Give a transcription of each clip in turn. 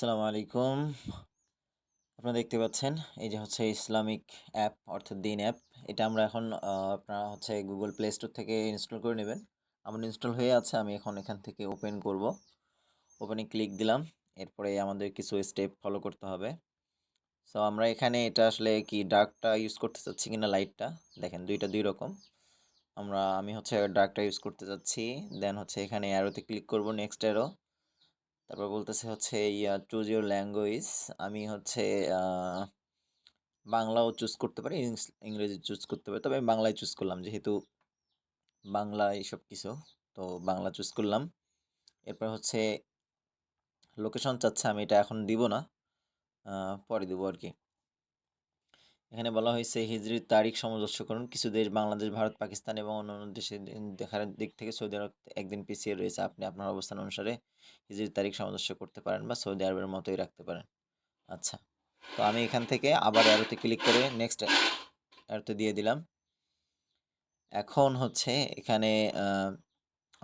আসসালামু আলাইকুম। আপনারা দেখতে পাচ্ছেন এই যে হচ্ছে ইসলামিক অ্যাপ অর্থাৎ দিন অ্যাপ। এটা আমরা এখন আপনারা হচ্ছে Google Play Store থেকে ইনস্টল করে নেবেন। আমার ইনস্টল হয়ে আছে। আমি এখন এখান থেকে ওপেন করব। ওপেনে ক্লিক দিলাম। এরপরে আমাদের কিছু স্টেপ ফলো করতে হবে। সো আমরা এখানে এটা আসলে কি ডার্কটা ইউজ করতে চাচ্ছি কিনা লাইটটা। দেখেন ২টা ২ রকম। আমি হচ্ছে ডার্কটা ইউজ করতে চাচ্ছি। দেন হচ্ছে এখানে অ্যারোতে ক্লিক করব, নেক্সট অ্যারো। তারপর বলতেছে হচ্ছে চুজ ইউর ল্যাঙ্গুয়েজ। আমি হচ্ছে বাংলাও চুজ করতে পারি, ইংরেজি চুজ করতে পারি, তবে আমি বাংলায় চুজ করলাম যেহেতু বাংলা এইসব কিছু। তো বাংলা চুজ করলাম। এরপর হচ্ছে লোকেশন চাচ্ছে, আমি এটা এখন দিব না, পরে দিব আর কি। এখানে বলা হয়েছে হিজরির তারিখ সামঞ্জস্য করুন। কিছু দেশ বাংলাদেশ, ভারত, পাকিস্তান এবং অন্যান্য দেশে দেখার দিক থেকে সৌদি আরব একদিন পিছিয়ে রয়েছে। আপনি আপনার অবস্থান অনুসারে হিজরির তারিখ সামঞ্জস্য করতে পারেন বা সৌদি আরবের মতোই রাখতে পারেন। আচ্ছা, তো আমি এখান থেকে আবার অ্যারোতে ক্লিক করে নেক্সট অ্যারোতে দিয়ে দিলাম। এখন হচ্ছে এখানে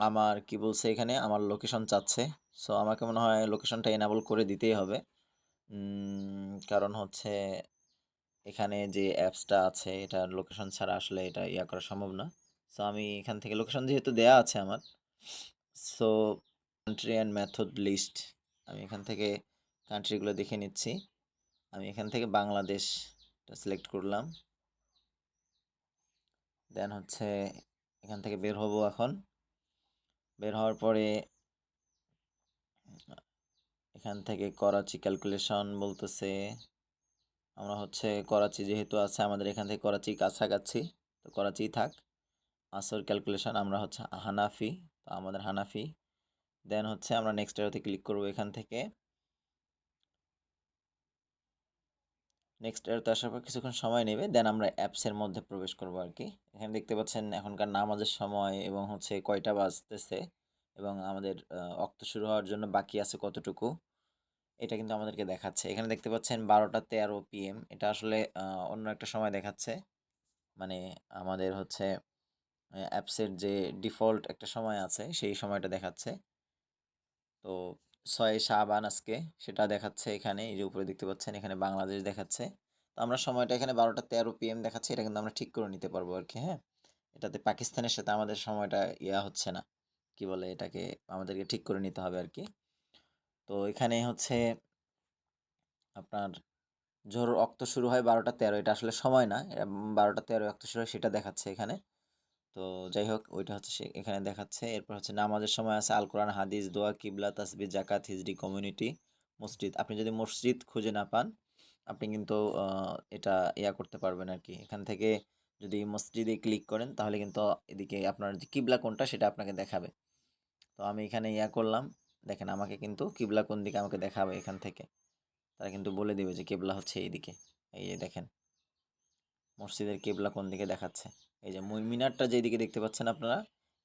আমার কি বলছে, এখানে আমার লোকেশন চাচ্ছে। সো আমাকে মনে হয় লোকেশনটা এনাবল করে দিতেই হবে। কারণ হচ্ছে এখানে যে অ্যাপসটা আছে এটা লোকেশন ছাড়া আসলে এটা করা সম্ভব না। সো আমি এখান থেকে লোকেশন যেহেতু দেয়া আছে আমার, so country and method list, আমি এখান থেকে কান্ট্রিগুলো দেখে নিচ্ছি। আমি এখান থেকে বাংলাদেশটা সিলেক্ট করলাম। দেন হচ্ছে এখান থেকে বের হব। এখন বের হওয়ার পরে এখান থেকে করাচি ক্যালকুলেশন বলতেছে। আমরা হচ্ছে করাচি যেহেতু আছে আমাদের এখান থেকে করাচি কাছাকাছি, তো করাচিই থাক। আসর ক্যালকুলেশন আমরা হচ্ছে হানাফি, তো আমাদের হানাফি। দেন হচ্ছে আমরা নেক্সট এরোতে ক্লিক করব। এখান থেকে নেক্সট এরোতে আসার পর কিছুক্ষণ সময় নেবে, দেন আমরা অ্যাপসের মধ্যে প্রবেশ করব আর কি। এখানে দেখতে পাচ্ছেন এখনকার নামাজের সময় এবং হচ্ছে কয়টা বাজতেছে এবং আমাদের ওয়াক্ত শুরু হওয়ার জন্য বাকি আছে কতটুকু, এটা কিন্তু আমাদেরকে দেখাচ্ছে। এখানে দেখতে পাচ্ছেন 12টা 13 PM, এটা আসলে অন্য একটা সময় দেখাচ্ছে। মানে আমাদের হচ্ছে অ্যাপসের যে ডিফল্ট একটা সময় আছে সেই সময়টা দেখাচ্ছে। তো 6 শাবান আজকে, সেটা দেখাচ্ছে এখানে। এই যে উপরে দেখতে পাচ্ছেন এখানে বাংলাদেশ দেখাচ্ছে। তো আমরা সময়টা এখানে 12টা 13 PM দেখাচ্ছে, এটা কিন্তু আমরা ঠিক করে নিতে পারবো আর কি। হ্যাঁ, এটাতে পাকিস্তানের সাথে আমাদের সময়টা হচ্ছে না, কি বলে এটাকে, আমাদেরকে ঠিক করে নিতে হবে আর কি। তো এখানে হচ্ছে আপনার জোহর অক্ত শুরু হয় 12টা 13, এটা আসলে সময় না, 12টা 13 অক্ত শুরু হয় সেটা দেখাচ্ছে এখানে। তো যাই হোক, ওইটা হচ্ছে সে এখানে দেখাচ্ছে। এরপর হচ্ছে নামাজের সময় আছে আল কোরআন, হাদিস, দোয়া, কিবলা, তাসবিহ, জাকাত, হিজরি, কমিউনিটি, মসজিদ। আপনি যদি মসজিদ খুঁজে না পান, আপনি কিন্তু এটা করতে পারবেন আর কি। এখান থেকে যদি মসজিদে ক্লিক করেন তাহলে কিন্তু এদিকে আপনার যে কিবলা কোনটা সেটা আপনাকে দেখাবে। তো আমি এখানে করলাম। দেখেন আমাকে কিন্তু কিবলা কোন দিকে আমাকে দেখাবে এখান থেকে। তারা কিন্তু বলে দিবে যে কিবলা হচ্ছে এইদিকে। এই যে দেখেন মসজিদের কিবলা কোন দিকে দেখাচ্ছে। এই যে মিনারটা যেদিকে দেখতে পাচ্ছেন আপনারা,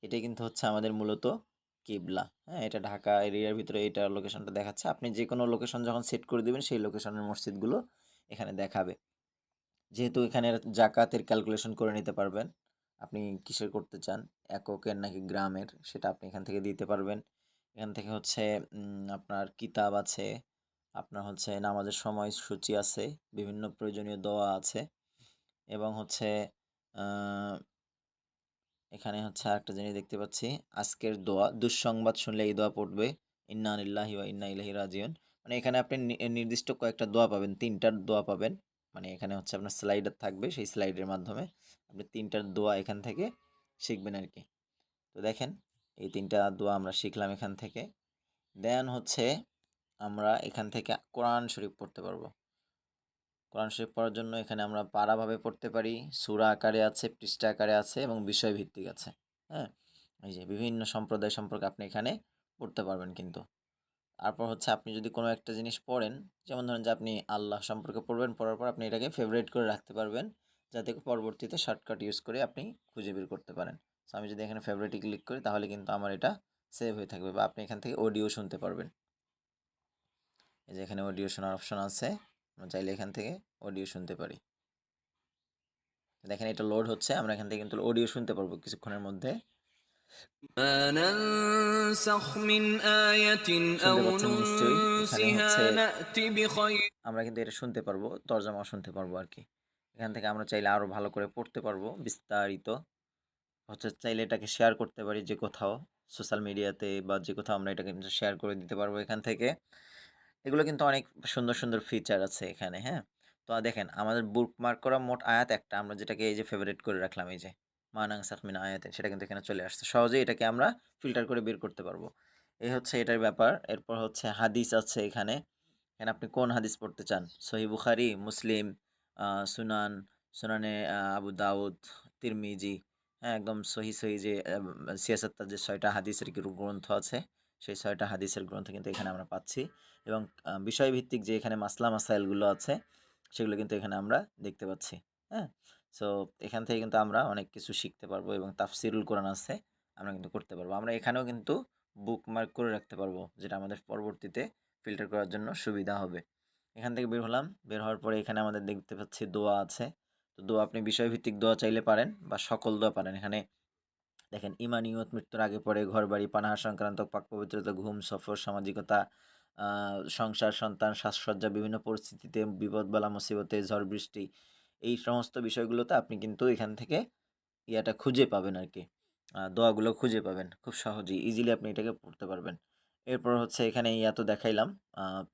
এটাই কিন্তু হচ্ছে আমাদের মূলত কিবলা। হ্যাঁ, এটা ঢাকা এরিয়ার ভিতরে এটা লোকেশনটা দেখাচ্ছে। আপনি যে কোনো লোকেশন যখন সেট করে দিবেন সেই লোকেশনের মসজিদগুলো এখানে দেখাবে। যেহেতু এখানে জাকাতের ক্যালকুলেশন করে নিতে পারবেন, আপনি কিসের করতে চান, এককের নাকি গ্রামের, সেটা আপনি এখান থেকে দিতে পারবেন। এখান থেকে হচ্ছে আপনার কিতাব আছে, আপনার হচ্ছে নামাজের সময়সূচি আছে, বিভিন্ন প্রয়োজনীয় দোয়া আছে এবং হচ্ছে এখানে হচ্ছে আরেকটা জিনিস দেখতে পাচ্ছি, আজকের দোয়া, দুঃসংবাদ শুনলে এই দোয়া পড়বে, ইন্না লিল্লাহি ওয়া ইন্না ইলাইহি রাজিউন। মানে এখানে আপনি নির্দিষ্ট কয়েকটা দোয়া পাবেন, 3টার দোয়া পাবেন। মানে এখানে হচ্ছে আপনার স্লাইডার থাকবে, সেই স্লাইডের মাধ্যমে আপনি 3টার দোয়া এখান থেকে শিখবেন আর কি। তো দেখেন এই 3টা দোয়া আমরা শিখলাম এখান থেকে। দেন হচ্ছে আমরা এখান থেকে কোরআন শরীফ পড়তে পারবো। কোরআন শরীফ পড়ার জন্য এখানে আমরা পারাভাবে পড়তে পারি, সূরা আকারে আছে, পৃষ্ঠা আকারে আছে এবং বিষয়ভিত্তিক আছে। হ্যাঁ, এই যে বিভিন্ন সম্প্রদায় সম্পর্কে আপনি এখানে পড়তে পারবেন কিন্তু। তারপর হচ্ছে আপনি যদি কোনো একটা জিনিস পড়েন, যেমন ধরেন যে আপনি আল্লাহ সম্পর্কে পড়বেন, পড়ার পর আপনি এটাকে ফেভারিট করে রাখতে পারবেন, যাতে পরবর্তীতে শর্টকাট ইউজ করে আপনি খুঁজে বের করতে পারেন। সো আমি যদি এখানে ফেভারিটে ক্লিক করি তাহলে কিন্তু আমার এটা সেভ হয়ে থাকবে, বা আপনি এখান থেকে অডিও শুনতে পারবেন। এই যে এখানে অডিও শোনার অপশন আছে, আমরা চাইলে এখান থেকে অডিও শুনতে পারি। দেখেন এটা লোড হচ্ছে, আমরা এখান থেকে কিন্তু অডিও শুনতে পারবো কিছুক্ষণের মধ্যে। ما ننسخ من آية أو শুনতে পাচ্ছেন নিশ্চয়ই এখানে ننسها হচ্ছে نأت بخير। আমরা কিন্তু এটা শুনতে পারবো, তর্জমাও শুনতে পারবো আর কি। এখান থেকে আমরা চাইলে আরো ভালো করে পড়তে পারবো বিস্তারিত। হচ্ছে চাইলে এটাকে শেয়ার করতে পারি যে কোথাও সোশ্যাল মিডিয়াতে বা যে কোথাও আমরা এটাকে কিন্তু শেয়ার করে দিতে পারবো এখান থেকে। এগুলো কিন্তু অনেক সুন্দর সুন্দর ফিচার আছে এখানে, হ্যাঁ। তো দেখেন আমাদের বুকমার্ক করা মোট আয়াত একটা, আমরা যেটাকে এই যে ফেভারিট করে রাখলাম, এই যে মানাং সাকমিন আয়াতে, সেটা কিন্তু এখানে চলে আসছে সহজেই। এটাকে আমরা ফিল্টার করে বের করতে পারবো। এই হচ্ছে এটার ব্যাপার। এরপর হচ্ছে হাদিস আছে এখানে। এখানে আপনি কোন হাদিস পড়তে চান? সহি বুখারি, মুসলিম, সুনান, সুনানে আবু দাউদ, তিরমিজি, হ্যাঁ, একদম সহি সহি যে সিয়াসাত্তার যে ৬টা হাদিসের গ্রন্থ আছে, সেই ৬টা হাদিসের গ্রন্থ কিন্তু এখানে আমরা পাচ্ছি। এবং বিষয়ভিত্তিক যে এখানে মাসলা মাসাইলগুলো আছে, সেগুলো কিন্তু এখানে আমরা দেখতে পাচ্ছি, হ্যাঁ। সো এখান থেকে কিন্তু আমরা অনেক কিছু শিখতে পারবো এবং তাফসিরুল কোরআন আছে, আমরা কিন্তু করতে পারবো। আমরা এখানেও কিন্তু বুকমার্ক করে রাখতে পারবো, যেটা আমাদের পরবর্তীতে ফিল্টার করার জন্য সুবিধা হবে। এখান থেকে বের হলাম, বের হওয়ার পরে এখানে আমাদের দেখতে পাচ্ছি দোয়া আছে। তো দোয়া আপনি বিষয়ভিত্তিক দোয়া চাইলে পারেন বা সকল দোয়া পারেন। এখানে দেখেন ইমানিয়ত, মৃত্যুর আগে পরে, ঘরবাড়ি, পানাহার সংক্রান্ত, পাক পবিত্রতা, ঘুম, সফর, সামাজিকতা, সংসার, সন্তান, সাজসজ্জা, বিভিন্ন পরিস্থিতিতে, বিপদ বালা মুসিবতে, ঝড় বৃষ্টি, এই সমস্ত বিষয়গুলোতে আপনি কিন্তু এখান থেকে ইয়াটা খুঁজে পাবেন আর কি। দোয়াগুলো খুঁজে পাবেন খুব সহজেই, ইজিলি আপনি এটাকে পড়তে পারবেন। এরপর হচ্ছে এখানে ইয়া তো দেখাইলাম,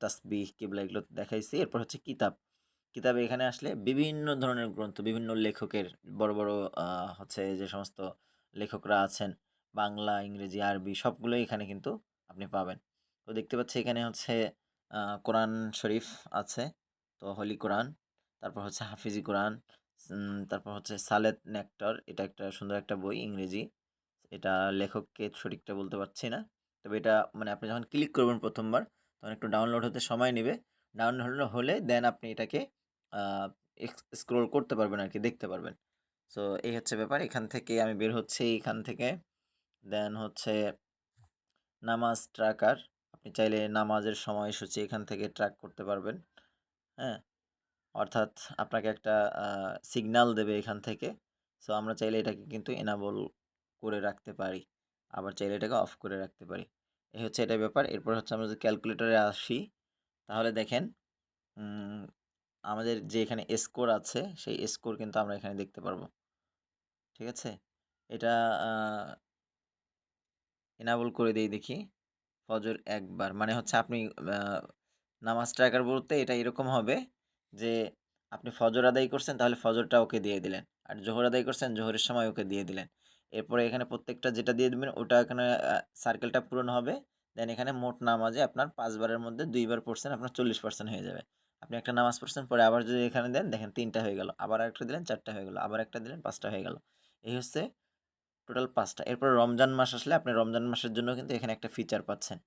তাসবিহ, কিবলা, এগুলো তো দেখাইছি। এরপর হচ্ছে কিতাব। কিতাবে এখানে আসলে বিভিন্ন ধরনের গ্রন্থ, বিভিন্ন লেখকের, বড় বড় হচ্ছে যে সমস্ত লেখকরা আছেন, বাংলা, ইংরেজি, আরবি সবগুলোই এখানে কিন্তু আপনি পাবেন। তো দেখতে পাচ্ছি এখানে হচ্ছে কোরআন শরীফ আছে, তো হলি কোরআন। তারপর হচ্ছে হাফিজি কোরআন। তারপর হচ্ছে সালেত নেক্টর, এটা একটা সুন্দর একটা বই, ইংরেজি। এটা লেখককে সঠিকটা বলতে পারছি না। তবে এটা মানে আপনি যখন ক্লিক করবেন ১ম বার, তখন একটু ডাউনলোড হতে সময় নেবে। ডাউনলোড হলে দেন আপনি এটাকে আ স্ক্রল করতে পারবেন আরকি, দেখতে পারবেন। সো এই হচ্ছে ব্যাপার। এখান থেকে আমি বের হচ্ছি, এখান থেকে দেন হচ্ছে নামাজ ট্র্যাকার। আপনি চাইলে নামাজের সময়সূচি এখান থেকে ট্র্যাক করতে পারবেন, হ্যাঁ? অর্থাৎ আপনাকে একটা আ সিগনাল দেবে এখান থেকে। সো আমরা চাইলে এটাকে কিন্তু এনেবল করে রাখতে পারি। আবার চাইলে এটাকে অফ করে রাখতে পারি। এই হচ্ছে এটার ব্যাপার। এরপর হচ্ছে আমরা যদি ক্যালকুলেটরে আসি, তাহলে দেখেন উম আমাদের যে এখানে স্কোর আছে, সেই স্কোর কিন্তু আমরা এখানে দেখতে পারবো। ঠিক আছে? এটা আ এনেবল করে দেই দেখি। ফজর একবার। মানে হচ্ছে আপনি আ নামাজ ট্র্যাকার বলতে এটা এরকম হবে যে, আপনি ফজর আদায় করছেন, তাহলে ফজরটা ওকে দিয়ে দিলেন। আর জোহর আদায় করছেন, জোহরের সময় ওকে দিয়ে দিলেন। এরপরে এখানে প্রত্যেকটা যেটা দিয়ে দিবেন, ওটা এখানে সার্কেলটা পূরণ হবে। দেন এখানে মোট নামাজে আপনার ৫ বারের মধ্যে ২ বার পড়ছেন, আপনার ৪০% হয়ে যাবে। আপনি একটা নামাজ পড়ছেন, পরে আবার যদি এখানে দেন, দেখেন ৩ টা হয়ে গেল। আবার আরেকটা দিলেন, ৪ টা হয়ে গেল। আবার একটা দিলেন, ৫ টা হয়ে গেল। এই হচ্ছে টোটাল ৫ টা। এরপর রমজান মাস আসলে আপনি রমজান মাসের জন্য কিন্তু এখানে একটা ফিচার পাচ্ছেন।